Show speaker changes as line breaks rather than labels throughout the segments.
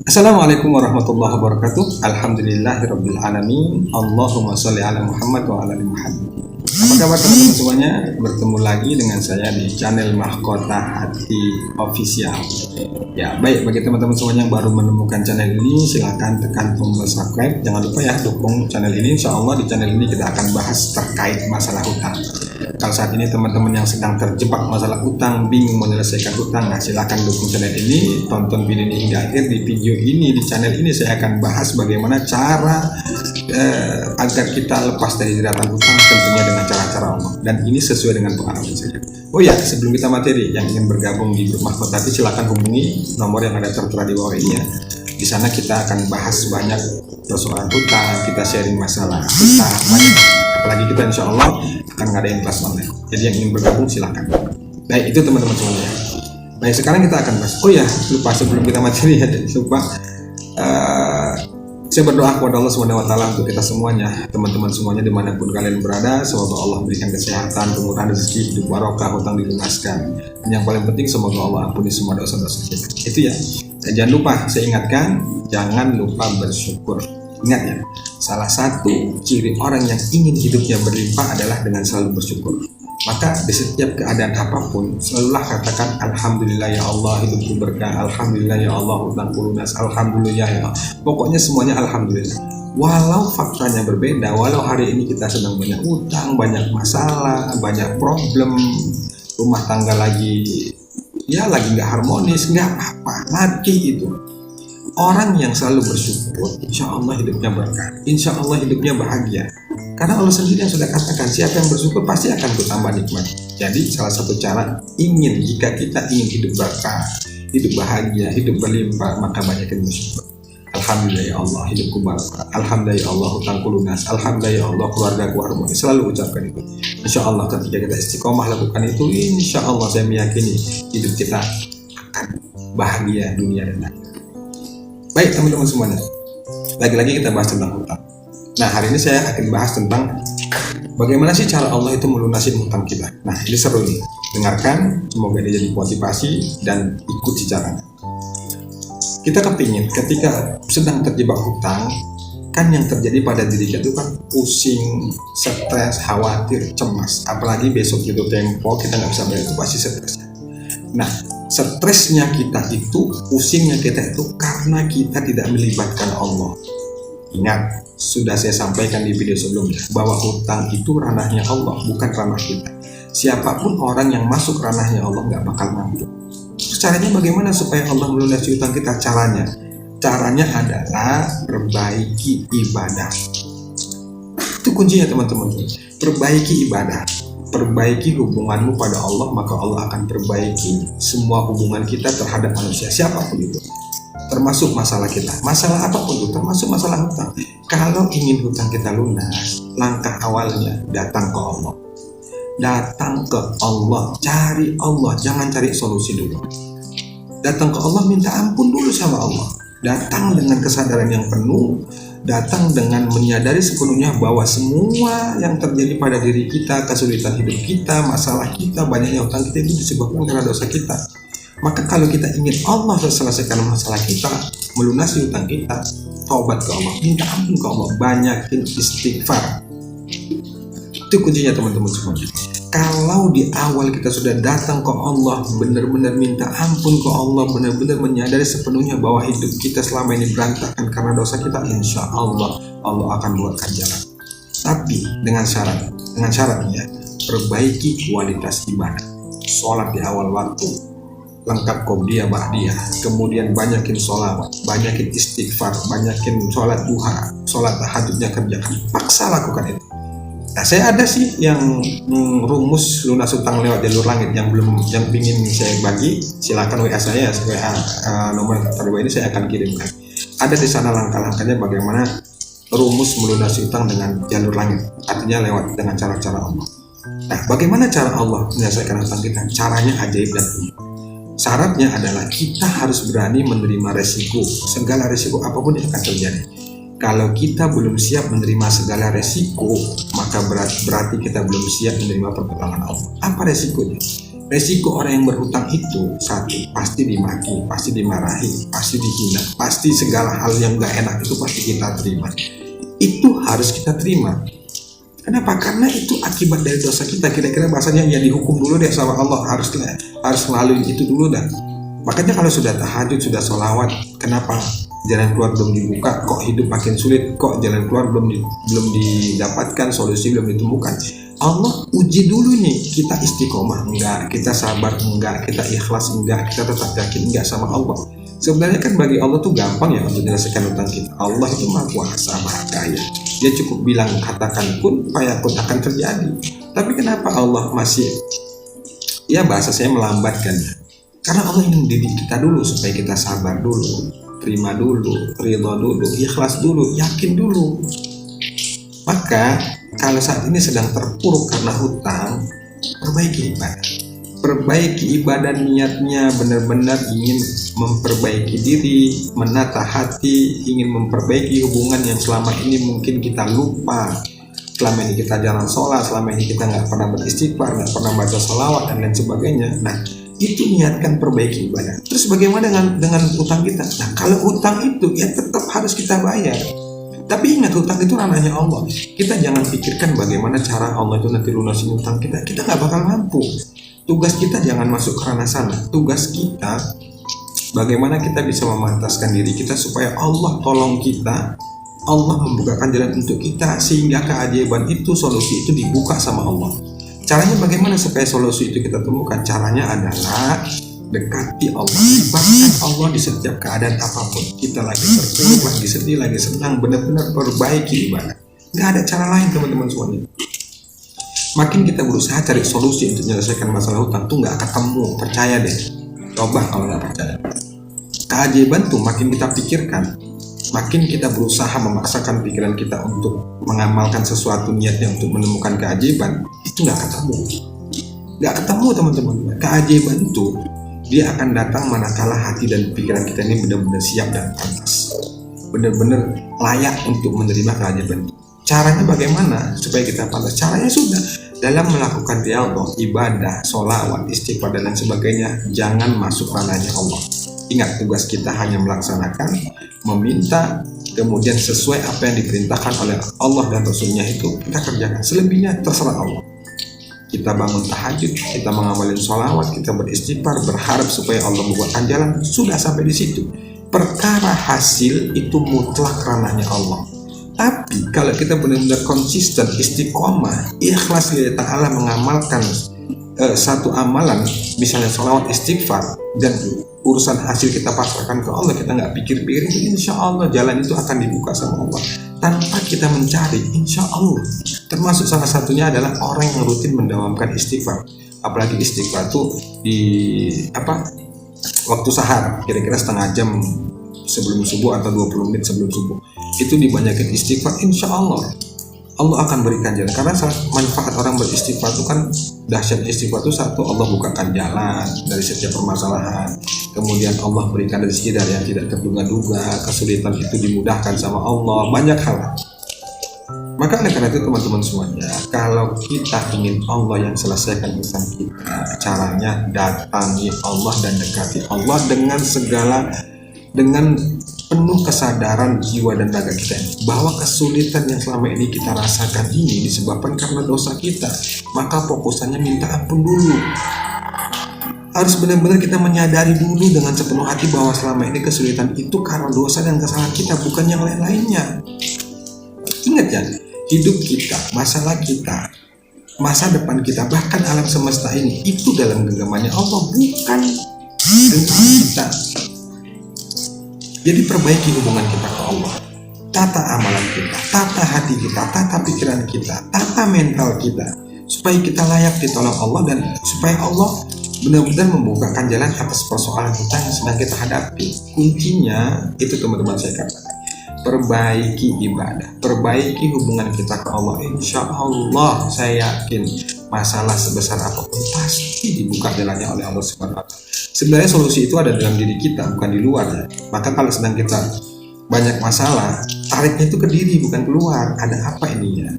Assalamualaikum warahmatullahi wabarakatuh. Alhamdulillahirabbil alamin. Allahumma shalli ala Muhammad wa ala ali Muhammad. Apa kabar teman-teman semuanya? Bertemu lagi dengan saya di channel Mahkota Hati Official. Ya, baik, bagi teman-teman semuanya yang baru menemukan channel ini, silahkan tekan tombol subscribe. Jangan lupa ya, dukung channel ini. Insya Allah di channel ini kita akan bahas terkait masalah hutang. Kalau saat ini teman-teman yang sedang terjebak masalah hutang, bingung menyelesaikan hutang, nah silahkan dukung channel ini, tonton video ini hingga akhir. Di video ini, di channel ini saya akan bahas bagaimana cara agar kita lepas dari jeratan hutang, tentunya dengan cara-cara Allah. Dan ini sesuai dengan pengalaman saya. Oh ya, sebelum kita materi, yang ingin bergabung di grup Mahkota Hati silahkan hubungi nomor yang ada tertera di bawah ini ya. Di sana kita akan bahas banyak persoalan hutang, kita sharing masalah hutang banyak. Apalagi kita insya Allah akan ngadain kelas online. Jadi yang ingin bergabung silahkan. Baik, itu teman-teman semuanya. Baik, sekarang kita akan bahas. Oh ya, lupa sebelum kita materi ya, lupa. Saya berdoa kepada Allah SWT untuk kita semuanya, teman-teman semuanya dimanapun kalian berada. Semoga Allah memberikan kesehatan, kemurahan rezeki, hidup barokah, hutang dilunaskan. Dan yang paling penting semoga Allah ampuni semua dosa-dosa kita. Itu ya. Dan jangan lupa, saya ingatkan, jangan lupa bersyukur. Ingat ya, salah satu ciri orang yang ingin hidupnya berlimpah adalah dengan selalu bersyukur. Maka di setiap keadaan apapun, selalulah katakan Alhamdulillah ya Allah, hidupku berkah, Alhamdulillah ya Allah, hutangku lunas, Alhamdulillah ya Allah. Pokoknya semuanya Alhamdulillah. Walau faktanya berbeda, walau hari ini kita sedang banyak utang, banyak masalah, banyak problem, rumah tangga lagi nggak harmonis, nggak apa-apa, latih itu. Orang yang selalu bersyukur, insya Allah hidupnya berkah, insya Allah hidupnya bahagia. Karena Allah sendiri yang sudah katakan, siapa yang bersyukur pasti akan bertambah nikmat. Jadi salah satu cara jika kita ingin hidup berkah, hidup bahagia, hidup berlimpah, maka banyakin bersyukur. Alhamdulillah ya Allah, hidupku barokah, Alhamdulillah ya Allah, hutangku lunas, Alhamdulillah ya Allah, keluargaku harmonis. Selalu ucapkan itu. Insya Allah ketika kita istiqomah lakukan itu, insya Allah saya meyakini hidup kita akan bahagia dunia dan akhirat. Baik teman-teman semuanya, lagi-lagi kita bahas tentang hutang. Nah, hari ini saya akan bahas tentang bagaimana sih cara Allah itu melunasi hutang kita. Nah, ini seru nih, dengarkan, semoga ini jadi motivasi dan ikuti caranya. Kita kepingin ketika sedang terjebak hutang, kan yang terjadi pada diri kita itu kan pusing, stres, khawatir, cemas. Apalagi besok itu tempo kita nggak bisa bayar, itu pasti stres. Nah, stresnya kita itu, pusingnya kita itu karena kita tidak melibatkan Allah. Ingat, sudah saya sampaikan di video sebelumnya bahwa hutang itu ranahnya Allah, bukan ranah kita. Siapapun orang yang masuk ranahnya Allah nggak bakal mampu. Caranya bagaimana supaya Allah melunasi hutang kita? Caranya adalah perbaiki ibadah. Itu kuncinya teman-teman. Perbaiki ibadah, perbaiki hubunganmu pada Allah, maka Allah akan perbaiki semua hubungan kita terhadap manusia siapapun itu. Termasuk masalah kita, masalah apapun itu, termasuk masalah hutang. Kalau ingin hutang kita lunas, langkah awalnya datang ke Allah. Datang ke Allah, cari Allah, jangan cari solusi dulu. Datang ke Allah, minta ampun dulu sama Allah. Datang dengan kesadaran yang penuh, datang dengan menyadari sepenuhnya bahwa semua yang terjadi pada diri kita, kesulitan hidup kita, masalah kita, banyaknya hutang kita itu disebabkan karena dosa kita. Maka kalau kita ingin Allah selesaikan masalah kita, melunasi hutang kita, taubat ke Allah, minta ampun ke Allah, banyakin istighfar. Itu kuncinya teman-teman semuanya. Kalau di awal kita sudah datang ke Allah, benar-benar minta ampun ke Allah, benar-benar menyadari sepenuhnya bahwa hidup kita selama ini berantakan karena dosa kita, insya Allah Allah akan buatkan jalan. Tapi dengan syaratnya, perbaiki kualitas ibadah. Sholat di awal waktu, lengkap qobliyah ba'diyah, kemudian banyakin sholawat, banyakin istighfar, banyakin sholat duha, sholat tahajudnya kerjakan, paksa lakukan itu. Nah, saya ada sih yang rumus lunas hutang lewat jalur langit yang ingin saya bagi, silakan WA saya, nomor yang terbaik ini saya akan kirimkan. Ada di sana langkah-langkahnya bagaimana rumus melunasi hutang dengan jalur langit, artinya lewat dengan cara-cara Allah. Nah, bagaimana cara Allah menyelesaikan hutang kita? Caranya ajaib dan unik. Syaratnya adalah kita harus berani menerima resiko, segala resiko apapun yang akan terjadi. Kalau kita belum siap menerima segala resiko, maka berarti kita belum siap menerima pertolongan Allah. Apa resikonya? Resiko orang yang berhutang itu satu, pasti dimaki, pasti dimarahi, pasti dihina, pasti segala hal yang gak enak itu pasti kita terima. Itu harus kita terima. Kenapa? Karena itu akibat dari dosa kita. Kira-kira bahasanya ya dihukum dulu deh sama Allah, harus ngelaluin itu dulu dah. Makanya kalau sudah tahajud, sudah sholawat, kenapa jalan keluar belum dibuka, kok hidup makin sulit, kok jalan keluar belum didapatkan, solusi belum ditemukan. Allah uji dulu nih, kita istiqomah enggak, kita sabar enggak, kita ikhlas enggak, kita tetap yakin enggak sama Allah. Sebenarnya kan bagi Allah tuh gampang ya untuk menyelesaikan utang kita. Allah itu maha kuasa, maha kaya. Dia cukup bilang, katakan kun fayakun, akan terjadi. Tapi kenapa Allah masih, ya bahasa saya melambatkannya? Karena Allah ingin mendidik kita dulu supaya kita sabar dulu, terima dulu, ridho dulu, ikhlas dulu, yakin dulu. Maka kalau saat ini sedang terpuruk karena hutang, perbaiki ibadah. Perbaiki ibadah, niatnya benar-benar ingin memperbaiki diri, menata hati, ingin memperbaiki hubungan yang selama ini mungkin kita lupa. Selama ini kita jarang sholat, selama ini kita nggak pernah beristighfar, nggak pernah baca sholawat dan lain sebagainya. Nah, itu niatkan perbaiki ibadah. Terus bagaimana dengan utang kita? Nah, kalau utang itu ya tetap harus kita bayar. Tapi ingat, hutang itu ranahnya Allah. Kita jangan pikirkan bagaimana cara Allah itu nanti lunasin utang kita. Kita nggak bakal mampu. Tugas kita jangan masuk ke ranah sana. Tugas kita bagaimana kita bisa memantaskan diri kita supaya Allah tolong kita. Allah membukakan jalan untuk kita sehingga keajaiban itu, solusi itu dibuka sama Allah. Caranya bagaimana supaya solusi itu kita temukan? Caranya adalah dekati Allah, libatkan Allah di setiap keadaan apapun. Kita lagi terpuruk, lagi sedih, lagi senang, benar-benar perbaiki ibadah. Gak ada cara lain teman-teman semuanya. Makin kita berusaha cari solusi untuk menyelesaikan masalah hutang tuh gak ketemu, percaya deh. Coba kalau gak percaya. Keajaiban tuh makin kita pikirkan, makin kita berusaha memaksakan pikiran kita untuk mengamalkan sesuatu niatnya untuk menemukan keajaiban, itu gak ketemu. Gak ketemu teman-teman. Keajaiban itu dia akan datang manakala hati dan pikiran kita ini benar-benar siap dan pantas, benar-benar layak untuk menerima keajaiban. Caranya bagaimana supaya kita pantas? Caranya sudah dalam melakukan riyadhah, ibadah, sholawat, istighfar dan lain sebagainya. Jangan masuk ranahnya Allah. Ingat, tugas kita hanya melaksanakan, meminta, kemudian sesuai apa yang diperintahkan oleh Allah dan Rasulnya itu kita kerjakan. Selebihnya terserah Allah. Kita bangun tahajud, kita mengamalin sholawat, kita beristighfar, berharap supaya Allah membukakan jalan. Sudah sampai di situ. Perkara hasil itu mutlak ranahnya Allah. Tapi kalau kita benar-benar konsisten, istiqomah, ikhlas lillahi ta'ala mengamalkan satu amalan, misalnya sholawat, istighfar, dan urusan hasil kita pasrahkan ke Allah, kita nggak pikir-pikir, itu insya Allah jalan itu akan dibuka sama Allah. Tanpa kita mencari, insya Allah. Termasuk salah satunya adalah orang yang rutin mendawamkan istighfar. Apalagi istighfar tuh waktu sahar, kira-kira setengah jam sebelum subuh atau 20 menit sebelum subuh. Itu dibanyakin istighfar, insya Allah akan berikan jalan. Karena manfaat orang beristighfar itu kan, dahsyatnya istighfar itu satu, Allah bukakan jalan dari setiap permasalahan. Kemudian Allah berikan rezeki dari yang tidak terduga-duga, kesulitan itu dimudahkan sama Allah, banyak hal. Maka oleh karena itu teman-teman semuanya, kalau kita ingin Allah yang selesaikan urusan kita, caranya datangi Allah dan dekati Allah dengan penuh kesadaran jiwa dan raga kita bahwa kesulitan yang selama ini kita rasakan ini disebabkan karena dosa kita. Maka fokusannya minta ampun dulu. Harus benar-benar kita menyadari dulu dengan sepenuh hati bahwa selama ini kesulitan itu karena dosa dan kesalahan kita, bukan yang lain-lainnya. Ingat ya, hidup kita, masalah kita, masa depan kita, bahkan alam semesta ini itu dalam genggamannya Allah, bukan genggaman kita. Jadi perbaiki hubungan kita ke Allah, tata amalan kita, tata hati kita, tata pikiran kita, tata mental kita, supaya kita layak ditolong Allah dan supaya Allah benar-benar membukakan jalan atas persoalan kita yang sedang kita hadapi. Kuncinya itu teman-teman saya katakan, perbaiki ibadah, perbaiki hubungan kita ke Allah. Insya Allah saya yakin masalah sebesar apapun pasti dibuka jalannya oleh Allah Subhanahu wa Ta'ala. Sebenarnya solusi itu ada dalam diri kita, bukan di luar. Maka kalau sedang kita banyak masalah, tariknya itu ke diri, bukan keluar. Ada apa ininya?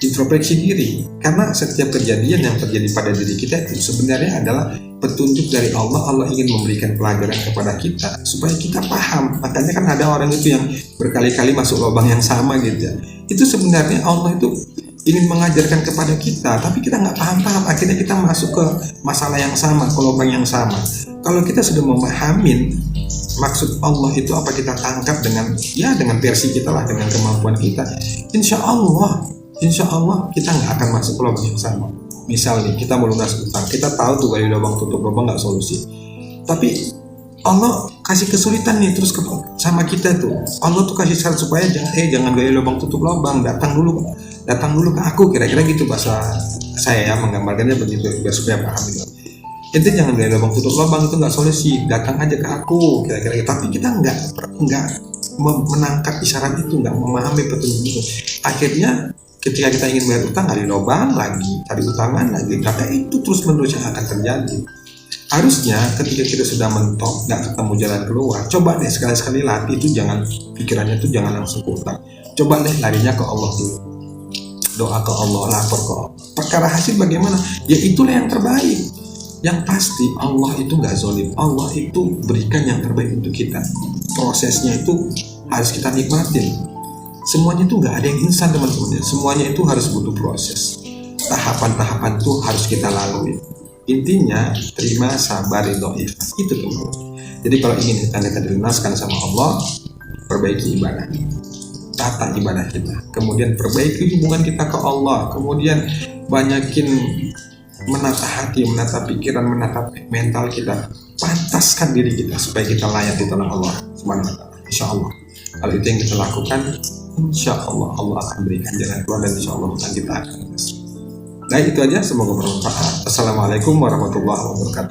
introspeksi diri, karena setiap kejadian yang terjadi pada diri kita itu sebenarnya adalah petunjuk dari Allah. Allah ingin memberikan pelajaran kepada kita supaya kita paham. Makanya kan ada orang itu yang berkali-kali masuk lubang yang sama gitu ya. Itu sebenarnya Allah itu ingin mengajarkan kepada kita, tapi kita nggak paham-paham, akhirnya kita masuk ke masalah yang sama, ke lubang yang sama. Kalau kita sudah memahamin maksud Allah itu apa, kita tangkap dengan versi kita lah, dengan kemampuan kita, insya Allah kita nggak akan masuk ke lubang yang sama. Misal nih, kita mau lunas utang, kita tahu tuh gali lubang tutup lubang nggak solusi, tapi Allah kasih kesulitan nih terus sama kita tuh. Allah tuh kasih syarat supaya jangan gali lubang tutup lubang, datang dulu ke aku, kira-kira gitu bahasa saya ya, menggambarkannya begitu biar supaya paham gitu. Itu jangan gali lubang tutup lubang, itu nggak solusi, datang aja ke aku, kira-kira gitu. Tapi kita nggak menangkap isyarat itu, nggak memahami petunjuk itu. Akhirnya ketika kita ingin bayar utang, gali lubang lagi, cari utangan lagi, maka itu terus menerus yang akan terjadi. Harusnya ketika kita sudah mentok, nggak ketemu jalan keluar, coba deh sekali-sekali latih itu, jangan pikirannya tuh jangan langsung ke utang. Coba deh larinya ke Allah dulu, doa ke Allah, lapor ke Allah. Perkara hasil bagaimana? Ya itulah yang terbaik. Yang pasti Allah itu nggak zalim, Allah itu berikan yang terbaik untuk kita. Prosesnya itu harus kita nikmatin. Semuanya itu nggak ada yang instan teman-teman. Semuanya itu harus butuh proses. Tahapan-tahapan itu harus kita lalui. Intinya terima, sabar, ridho, ikhlas, itu teman-teman. Jadi kalau ingin kita dilunaskan sama Allah, perbaiki ibadah, tata ibadah kita, kemudian perbaiki hubungan kita ke Allah, kemudian banyakin menata hati, menata pikiran, menata mental kita, pantaskan diri kita supaya kita layak ditolong Allah Subhanahu wa Ta'ala. Insya Allah kalau itu yang kita lakukan, insya Allah Allah akan berikan jalan keluar, dan insya Allah kita akan. Nah itu aja, semoga bermanfaat. Assalamualaikum warahmatullahi wabarakatuh.